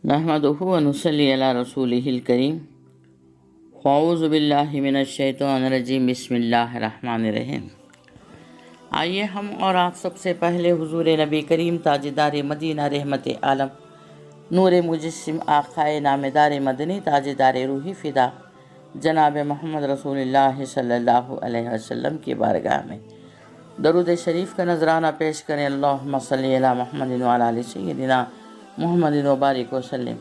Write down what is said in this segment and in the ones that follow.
نحمدہ و نصلی علی رسولہ الکریم اعوذ باللہ من الشیطان الرجیم بسم اللہ الرحمن الرحیم۔ آئیے ہم اور آپ سب سے پہلے حضور نبی کریم تاجدار مدینہ رحمت عالم نور مجسم آقائے نامدار مدنی تاجدار روحی فدا جناب محمد رسول اللہ صلی اللہ علیہ وسلم کی بارگاہ میں درود شریف کا نذرانہ پیش کریں۔ اللہم صلی علی محمد وعلی آل سیدنا محمد وبارک وسلم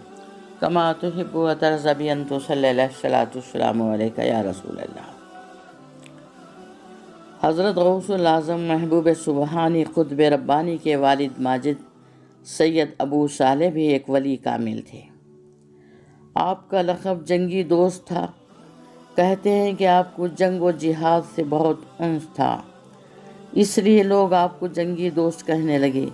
کما تحب و ترضى بأن تصلی علیہ الصلاۃ والسلام علیک یا رسول اللہ۔ حضرت غوث الاعظم محبوب سبحانی قطب ربانی کے والد ماجد سید ابو صالح بھی ایک ولی کامل تھے۔ آپ کا لقب جنگی دوست تھا۔ کہتے ہیں کہ آپ کو جنگ و جہاد سے بہت انس تھا، اس لیے لوگ آپ کو جنگی دوست کہنے لگے۔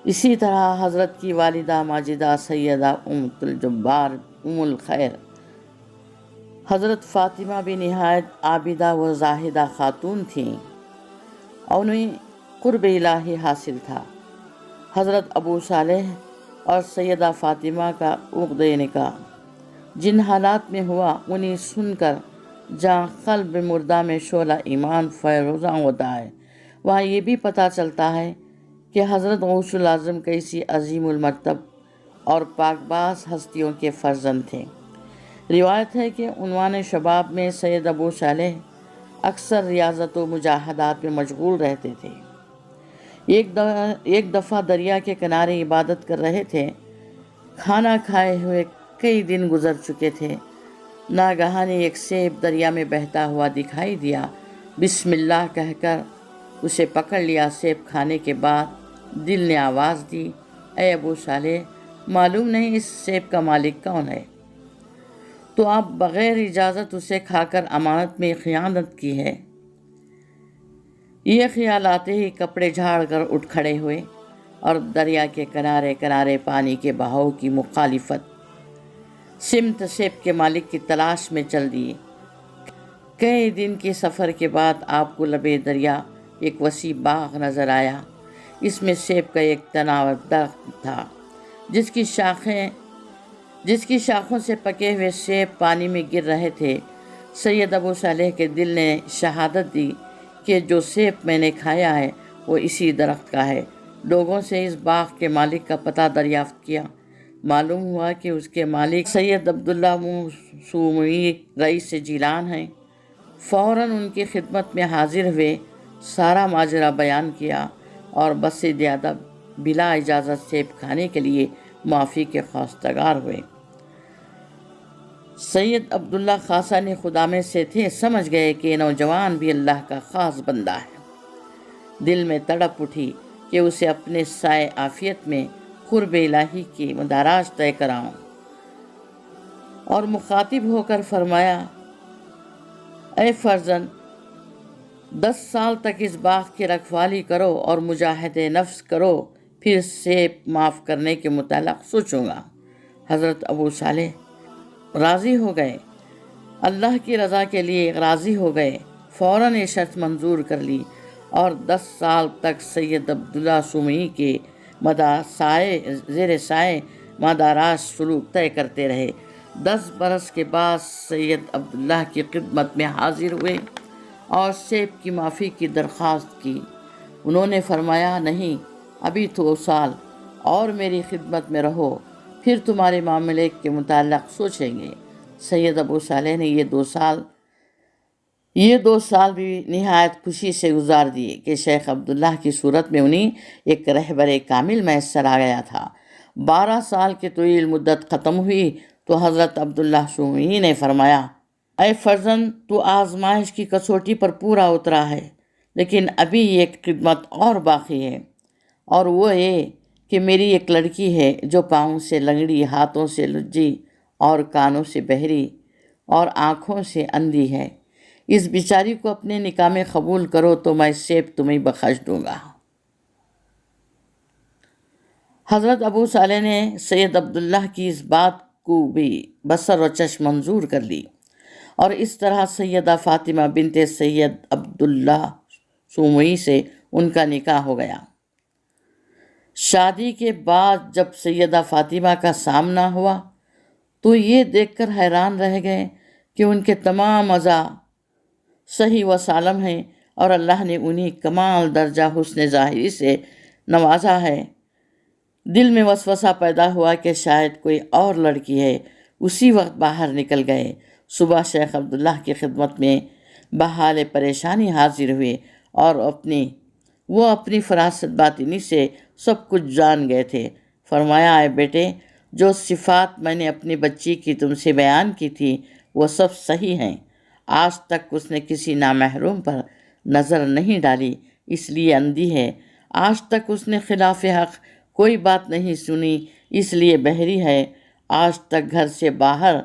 اسی طرح حضرت کی والدہ ماجدہ سیدہ امۃ الجبار ام الخیر حضرت فاطمہ بھی نہایت عابدہ و زاہدہ خاتون تھیں اور انہیں قرب الہی حاصل تھا۔ حضرت ابو صالح اور سیدہ فاطمہ کا عقد نکاح جن حالات میں ہوا انہیں سن کر جہاں قلب مردہ میں شعلہ ایمان فیروزاں ہوتا ہے، وہاں یہ بھی پتہ چلتا ہے کہ حضرت غوث الاعظم کیسی عظیم المرتب اور پاک باز ہستیوں کے فرزند تھے۔ روایت ہے کہ عنوان شباب میں سید ابو صالح اکثر ریاضت و مجاہدات میں مشغول رہتے تھے۔ ایک دفعہ دریا کے کنارے عبادت کر رہے تھے۔ کھانا کھائے ہوئے کئی دن گزر چکے تھے۔ ناگہانی ایک سیب دریا میں بہتا ہوا دکھائی دیا۔ بسم اللہ کہہ کر اسے پکڑ لیا۔ سیب کھانے کے بعد دل نے آواز دی، اے ابو صالح، معلوم نہیں اس سیب کا مالک کون ہے؟ تو آپ بغیر اجازت اسے کھا کر امانت میں خیانت کی ہے۔ یہ خیال آتے ہی کپڑے جھاڑ کر اٹھ کھڑے ہوئے اور دریا کے کنارے کنارے پانی کے بہاؤ کی مخالفت سمت سیب کے مالک کی تلاش میں چل دیے۔ کئی دن کے سفر کے بعد آپ کو لبے دریا ایک وسیع باغ نظر آیا۔ اس میں سیب کا ایک تناور درخت تھا جس کی شاخوں سے پکے ہوئے سیب پانی میں گر رہے تھے۔ سید ابو صالح کے دل نے شہادت دی کہ جو سیب میں نے کھایا ہے وہ اسی درخت کا ہے۔ لوگوں سے اس باغ کے مالک کا پتہ دریافت کیا۔ معلوم ہوا کہ اس کے مالک سید عبداللہ موسومی رئیس جیلان ہیں۔ فوراً ان کی خدمت میں حاضر ہوئے، سارا ماجرا بیان کیا اور بصد ادب بلا اجازت سیب کھانے کے لیے معافی کے خواستگار ہوئے۔ سید عبداللہ خاصان خدا میں سے تھے، سمجھ گئے کہ نوجوان بھی اللہ کا خاص بندہ ہے۔ دل میں تڑپ اٹھی کہ اسے اپنے سائے عافیت میں قرب الہی کی مداراج طے کراؤں، اور مخاطب ہو کر فرمایا، اے فرزند، 10 سال تک اس باغ کی رکھوالی کرو اور مجاہد نفس کرو، پھر سیب معاف کرنے کے متعلق سوچوں گا۔ حضرت ابو صالح راضی ہو گئے، اللہ کی رضا کے لیے راضی ہو گئے، فوراً یہ شرط منظور کر لی اور 10 سال تک سید عبداللہ سومی کے زیر سائے مداراج سلوک طے کرتے رہے۔ 10 برس کے بعد سید عبداللہ کی خدمت میں حاضر ہوئے اور سیب کی معافی کی درخواست کی۔ انہوں نے فرمایا، نہیں، ابھی 2 سال اور میری خدمت میں رہو، پھر تمہارے معاملے کے متعلق سوچیں گے۔ سید ابو صالح نے یہ 2 سال بھی نہایت خوشی سے گزار دیے کہ شیخ عبداللہ کی صورت میں انہیں ایک رہبر کامل میسر آ گیا تھا۔ 12 سال کی طویل مدت ختم ہوئی تو حضرت عبداللہ سومی نے فرمایا، اے فرزند، تو آزمائش کی کسوٹی پر پورا اترا ہے، لیکن ابھی ایک خدمت اور باقی ہے، اور وہ یہ کہ میری ایک لڑکی ہے جو پاؤں سے لنگڑی، ہاتھوں سے لجی اور کانوں سے بہری اور آنکھوں سے اندھی ہے۔ اس بیچاری کو اپنے نکاح میں قبول کرو تو میں سیب تمہیں بخش دوں گا۔ حضرت ابو صالح نے سید عبداللہ کی اس بات کو بھی بصر و چشم منظور کر لی، اور اس طرح سیدہ فاطمہ بنت سید عبداللہ سومی سے ان کا نکاح ہو گیا۔ شادی کے بعد جب سیدہ فاطمہ کا سامنا ہوا تو یہ دیکھ کر حیران رہ گئے کہ ان کے تمام اعضاء صحیح و سالم ہیں اور اللہ نے انہیں کمال درجہ حسن ظاہری سے نوازا ہے۔ دل میں وسوسہ پیدا ہوا کہ شاید کوئی اور لڑکی ہے۔ اسی وقت باہر نکل گئے۔ صبح شیخ عبداللہ کی خدمت میں بحال پریشانی حاضر ہوئے اور وہ اپنی فراست باطنی سے سب کچھ جان گئے تھے۔ فرمایا، اے بیٹے، جو صفات میں نے اپنی بچی کی تم سے بیان کی تھی وہ سب صحیح ہیں۔ آج تک اس نے کسی نامحروم پر نظر نہیں ڈالی، اس لیے اندھی ہے۔ آج تک اس نے خلاف حق کوئی بات نہیں سنی، اس لیے بہری ہے۔ آج تک گھر سے باہر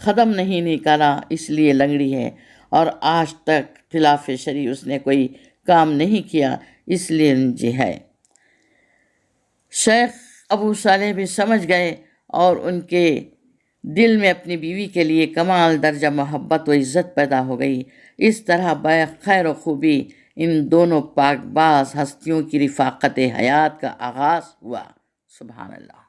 قدم نہیں نکالا، اس لیے لنگڑی ہے۔ اور آج تک خلاف شرع اس نے کوئی کام نہیں کیا، اس لیے ننجی ہے۔ شیخ ابو صالح بھی سمجھ گئے اور ان کے دل میں اپنی بیوی کے لیے کمال درجہ محبت و عزت پیدا ہو گئی۔ اس طرح بیک خیر و خوبی ان دونوں پاک باز ہستیوں کی رفاقت حیات کا آغاز ہوا۔ سبحان اللہ۔